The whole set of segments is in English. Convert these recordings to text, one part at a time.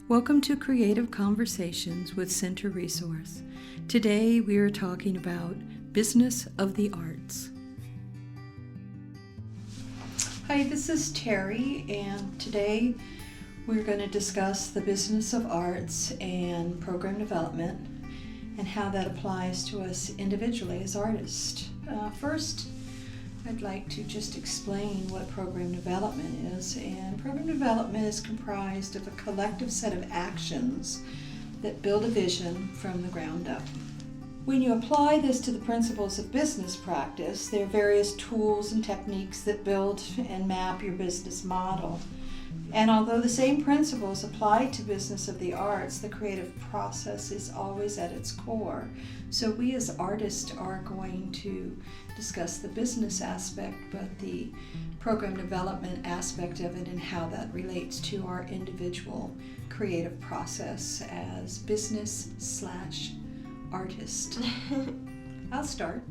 Welcome to Creative Conversations with Center Resource. Today we are talking about business of the arts. Hi, this is Terry, and today we're going to discuss the business of arts and program development and how that applies to us individually as artists. First, I'd like to just explain what program development is. And program development is comprised of a collective set of actions that build a vision from the ground up. When you apply this to the principles of business practice, there are various tools and techniques that build and map your business model. And although the same principles apply to business of the arts, the creative process is always at its core. So we as artists are going to discuss the business aspect, but the program development aspect of it and how that relates to our individual creative process as business/artist. I'll start.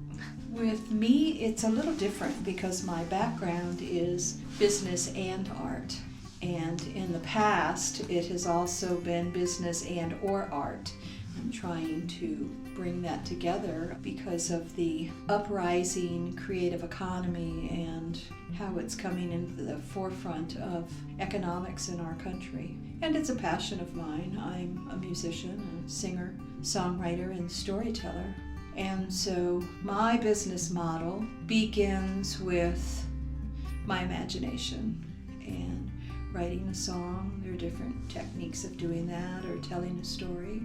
With me, it's a little different because my background is business and art. And in the past, it has also been business and or art. I'm trying to bring that together because of the uprising creative economy and how it's coming into the forefront of economics in our country. And it's a passion of mine. I'm a musician, a singer, songwriter, and storyteller. And so my business model begins with my imagination and writing a song. There are different techniques of doing that or telling a story.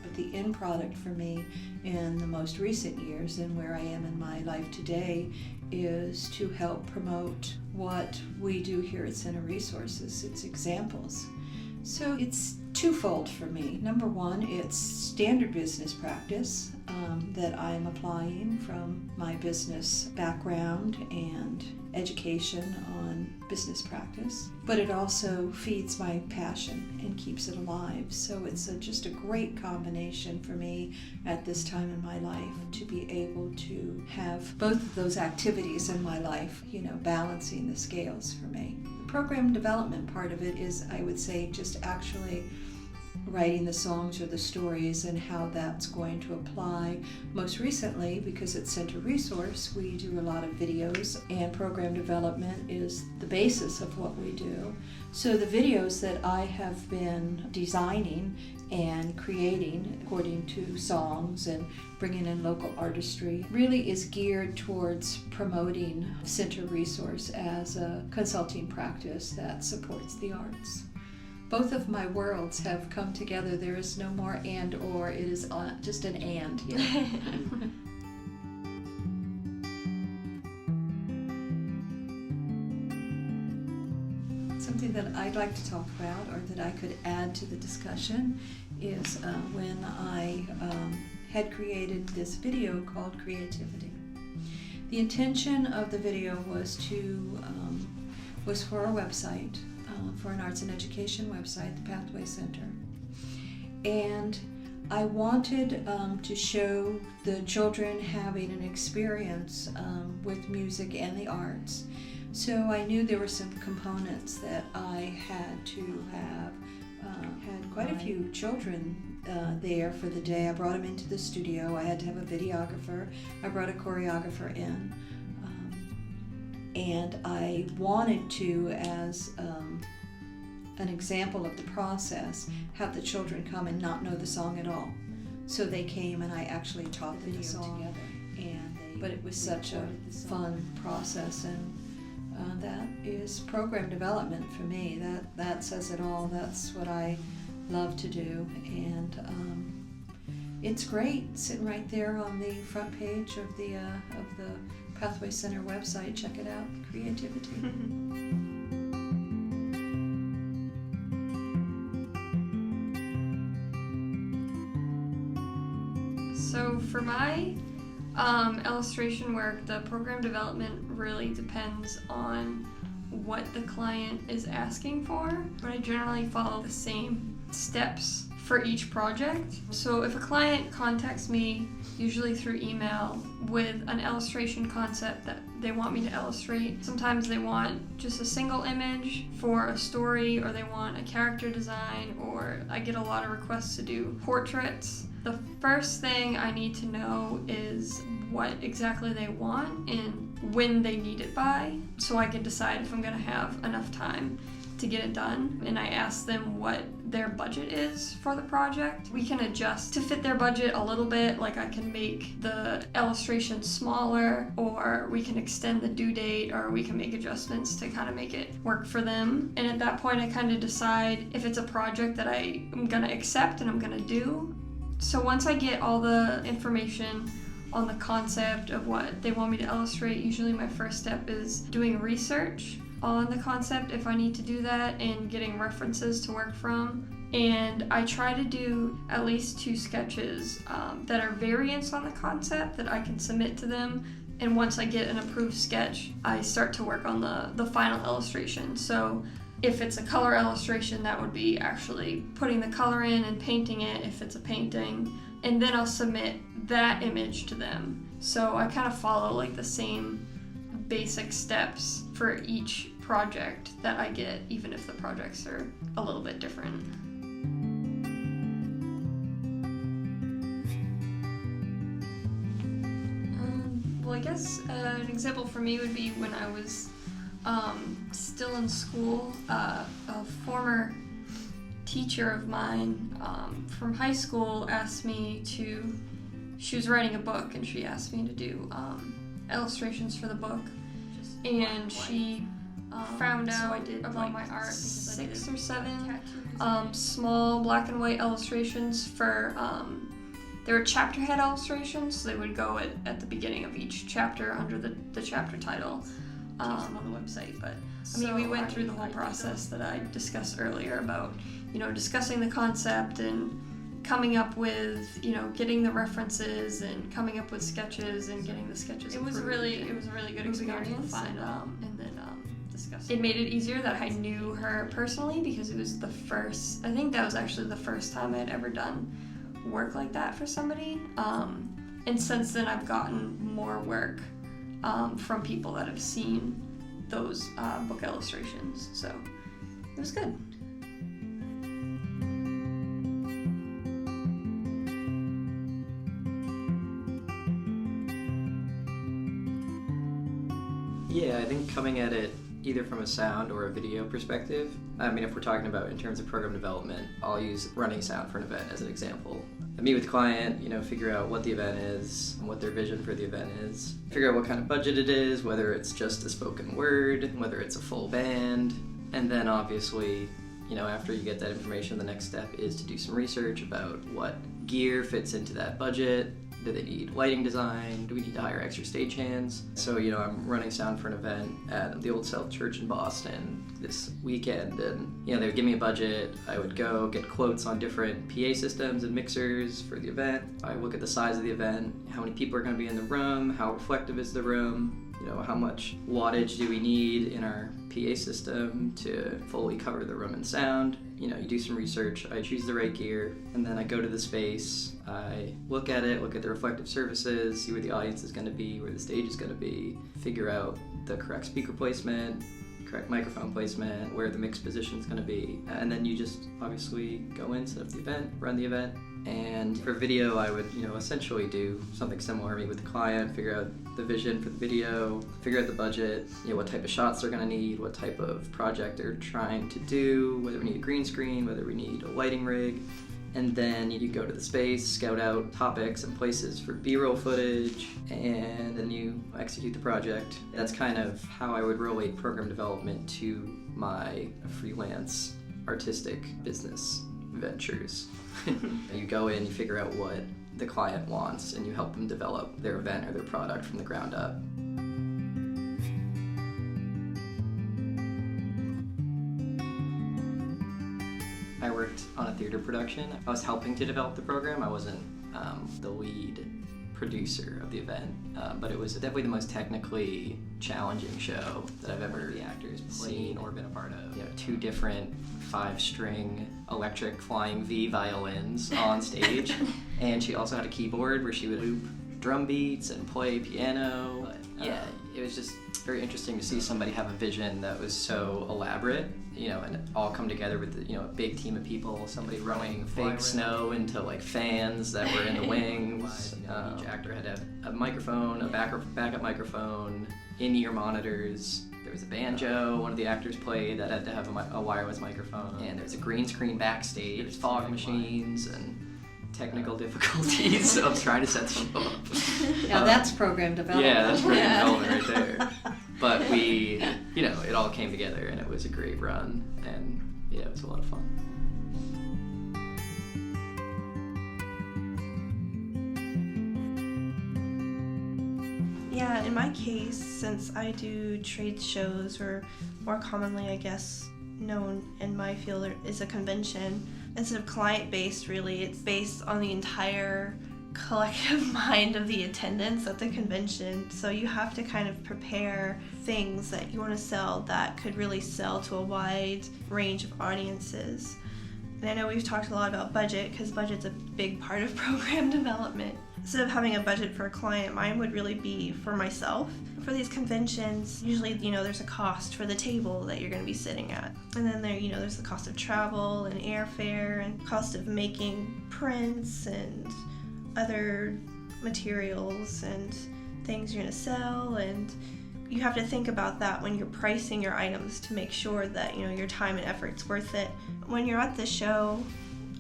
But the end product for me in the most recent years and where I am in my life today is to help promote what we do here at Center Resources. It's examples. So it's twofold for me. Number one, it's standard business practice that I'm applying from my business background and education on business practice, but it also feeds my passion and keeps it alive. So it's just a great combination for me at this time in my life to be able to have both of those activities in my life, balancing the scales for me. The program development part of it is, I would say, just actually writing the songs or the stories and how that's going to apply. Most recently, because it's Center Resource, we do a lot of videos, and program development is the basis of what we do. So the videos that I have been designing and creating according to songs and bringing in local artistry really is geared towards promoting Center Resource as a consulting practice that supports the arts. Both of my worlds have come together. There is no more and or, it is just an and. Something that I'd like to talk about or that I could add to the discussion is when I had created this video called Creativity. The intention of the video was for a website, for an arts and education website, the Pathway Center. And I wanted to show the children having an experience with music and the arts. So I knew there were some components that I had to have. Had quite a few children there for the day. I brought them into the studio. I had to have a videographer. I brought a choreographer in. And I wanted to, as an example of the process, have the children come and not know the song at all. So they came and I actually taught them the song together. But it was such a fun process, and that is program development for me. That says it all. That's what I love to do, and it's great sitting right there on the front page of the Pathway Center website. Check it out, Creativity. So for my illustration work, the program development really depends on what the client is asking for, but I generally follow the same steps for each project. So if a client contacts me, usually through email, with an illustration concept that they want me to illustrate, sometimes they want just a single image for a story, or they want a character design, or I get a lot of requests to do portraits. The first thing I need to know is what exactly they want and when they need it by, so I can decide if I'm gonna have enough time to get it done. And I ask them what their budget is for the project. We can adjust to fit their budget a little bit, like I can make the illustration smaller, or we can extend the due date, or we can make adjustments to kind of make it work for them. And at that point I kind of decide if it's a project that I am gonna accept and I'm gonna do. So once I get all the information on the concept of what they want me to illustrate, usually my first step is doing research on the concept if I need to do that, and getting references to work from. And I try to do at least 2 sketches that are variants on the concept that I can submit to them. And once I get an approved sketch, I start to work on the final illustration. So if it's a color illustration, that would be actually putting the color in and painting it if it's a painting. And then I'll submit that image to them. So I kind of follow like the same basic steps for each project that I get, even if the projects are a little bit different. Well, I guess an example for me would be when I was still in school. A former teacher of mine from high school asked me to, she was writing a book and she asked me to do illustrations for the book, and she found out about my art because 6 or 7 small black and white illustrations for they were chapter head illustrations, so they would go at the beginning of each chapter under the chapter title on the website. But I mean, we went through the whole process that I discussed earlier about, discussing the concept and coming up with, getting the references and coming up with sketches and getting the sketches approved. It was a really good experience. And then discussing. It made it easier that I knew her personally, because it was I think that was actually the first time I'd ever done work like that for somebody. And since then I've gotten more work from people that have seen those book illustrations. So it was good. Yeah, I think coming at it either from a sound or a video perspective, I mean, if we're talking about in terms of program development, I'll use running sound for an event as an example. I meet with the client, figure out what the event is, and what their vision for the event is, figure out what kind of budget it is, whether it's just a spoken word, whether it's a full band, and then obviously, after you get that information, the next step is to do some research about what gear fits into that budget. Do they need lighting design? Do we need to hire extra stagehands? So, I'm running sound for an event at the Old South Church in Boston this weekend, and, they would give me a budget. I would go get quotes on different PA systems and mixers for the event. I look at the size of the event, how many people are going to be in the room, how reflective is the room, how much wattage do we need in our PA system to fully cover the room in sound. You do some research, I choose the right gear, and then I go to the space, I look at the reflective surfaces, see where the audience is going to be, where the stage is going to be, figure out the correct speaker placement, correct microphone placement, where the mix position is going to be, and then you just obviously go in, set up the event, run the event. And for video, I would, essentially do something similar, meet with the client, figure out the vision for the video, figure out the budget, what type of shots they're gonna need, what type of project they're trying to do, whether we need a green screen, whether we need a lighting rig. And then you go to the space, scout out topics and places for B-roll footage, and then you execute the project. That's kind of how I would relate program development to my freelance artistic business ventures. You go in, you figure out what the client wants, and you help them develop their event or their product from the ground up. I worked on a theater production. I was helping to develop the program. I wasn't the lead producer of the event, but it was definitely the most technically challenging show that I've ever the actors seen or been a part of. 2 different 5-string electric flying V violins on stage, and she also had a keyboard where she would loop drum beats and play piano. It was just very interesting to see somebody have a vision that was so elaborate, and all come together with a big team of people. Somebody running fake snow into like fans that were in the wings. Each actor had a microphone, a backup microphone, in-ear monitors. There was a banjo one of the actors played that had to have a wireless microphone, and there's a green screen backstage. There's fog machines and technical difficulties of trying to set the show up. Now that's program development. Yeah, that's program development right there. But we, it all came together, and it was a great run, and it was a lot of fun. Yeah, in my case, since I do trade shows, or more commonly, I guess, known in my field is a convention, instead of client-based, really, it's based on the entire collective mind of the attendants at the convention. So you have to kind of prepare things that you want to sell that could really sell to a wide range of audiences. And I know we've talked a lot about budget, because budget's a big part of program development. Instead of having a budget for a client, mine would really be for myself. For these conventions, usually, there's a cost for the table that you're going to be sitting at. And then there's the cost of travel and airfare and cost of making prints and other materials and things you're going to sell. And you have to think about that when you're pricing your items to make sure that, your time and effort's worth it. When you're at the show,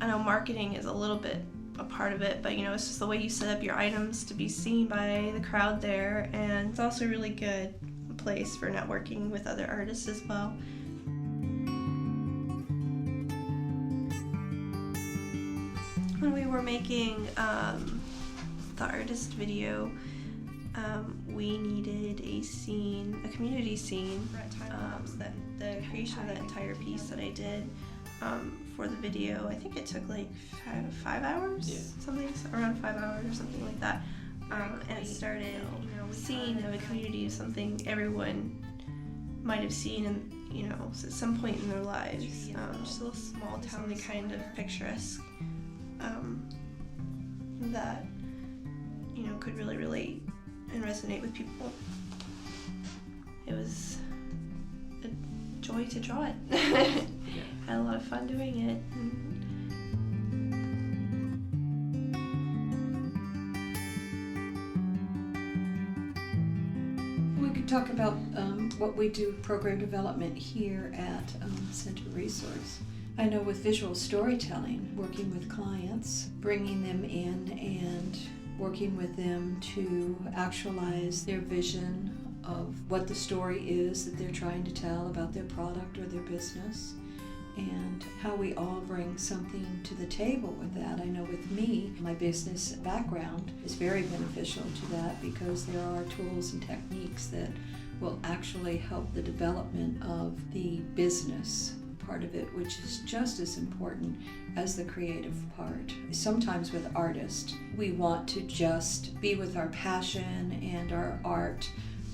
I know marketing is a little bit a part of it, but it's just the way you set up your items to be seen by the crowd there, and it's also a really good place for networking with other artists as well. When we were making the artist video, we needed a community scene. That the creation of that entire piece that I did for the video, I think it took like 5 hours, something around 5 hours or something like that. And it started, seeing a community, something everyone might have seen in, at some point in their lives. Just a little small town, kind of picturesque, that could really relate and resonate with people. It was a joy to draw it. Had a lot of fun doing it. We could talk about what we do program development here at Center Resource. I know with visual storytelling, working with clients, bringing them in and working with them to actualize their vision of what the story is that they're trying to tell about their product or their business, and how we all bring something to the table with that. I know with me, my business background is very beneficial to that, because there are tools and techniques that will actually help the development of the business part of it, which is just as important as the creative part. Sometimes with artists, we want to just be with our passion and our art,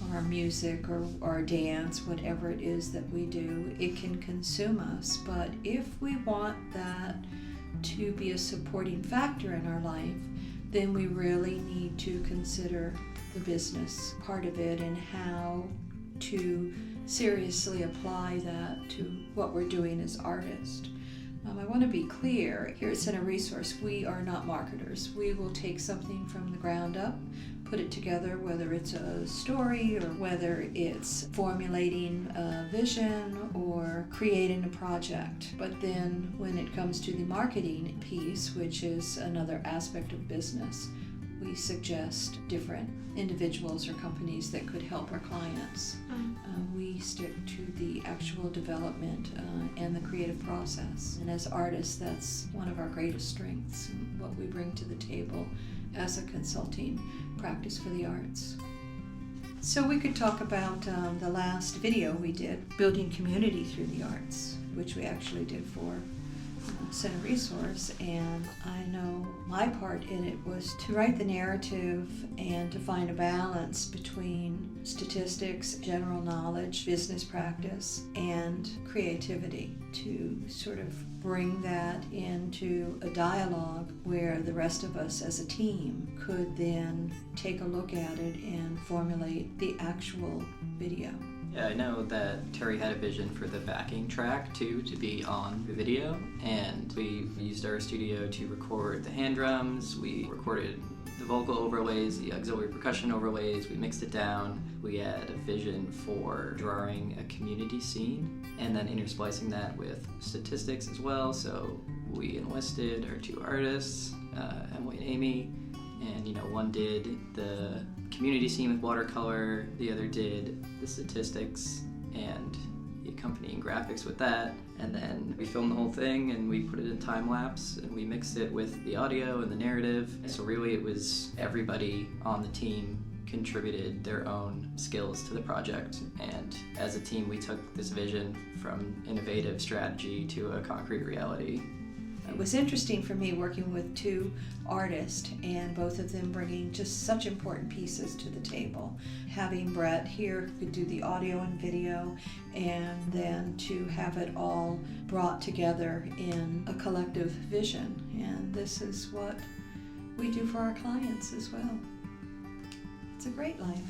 or our music, or our dance, whatever it is that we do. It can consume us, but if we want that to be a supporting factor in our life, then we really need to consider the business part of it and how to seriously apply that to what we're doing as artists. I want to be clear, here at Center Resource, we are not marketers. We will take something from the ground up, put it together, whether it's a story or whether it's formulating a vision or creating a project. But then when it comes to the marketing piece, which is another aspect of business, we suggest different individuals or companies that could help our clients. We stick to the actual development and the creative process. And as artists, that's one of our greatest strengths, and what we bring to the table as a consulting practice for the arts. So we could talk about the last video we did, Building Community Through the Arts, which we actually did for center resource, and I know my part in it was to write the narrative and to find a balance between statistics, general knowledge, business practice, and creativity, to sort of bring that into a dialogue where the rest of us as a team could then take a look at it and formulate the actual video. Yeah, I know that Terry had a vision for the backing track too to be on the video, and we used our studio to record the hand drums, we recorded the vocal overlays, the auxiliary percussion overlays, we mixed it down. We had a vision for drawing a community scene and then intersplicing that with statistics as well. So we enlisted our two artists, Emily and Amy, and one did the community scene with watercolor, the other did the statistics and the accompanying graphics with that, and then we filmed the whole thing and we put it in time lapse and we mixed it with the audio and the narrative. So really it was everybody on the team contributed their own skills to the project, and as a team we took this vision from innovative strategy to a concrete reality. It was interesting for me working with two artists and both of them bringing just such important pieces to the table. Having Brett here who could do the audio and video, and then to have it all brought together in a collective vision. And this is what we do for our clients as well. It's a great life.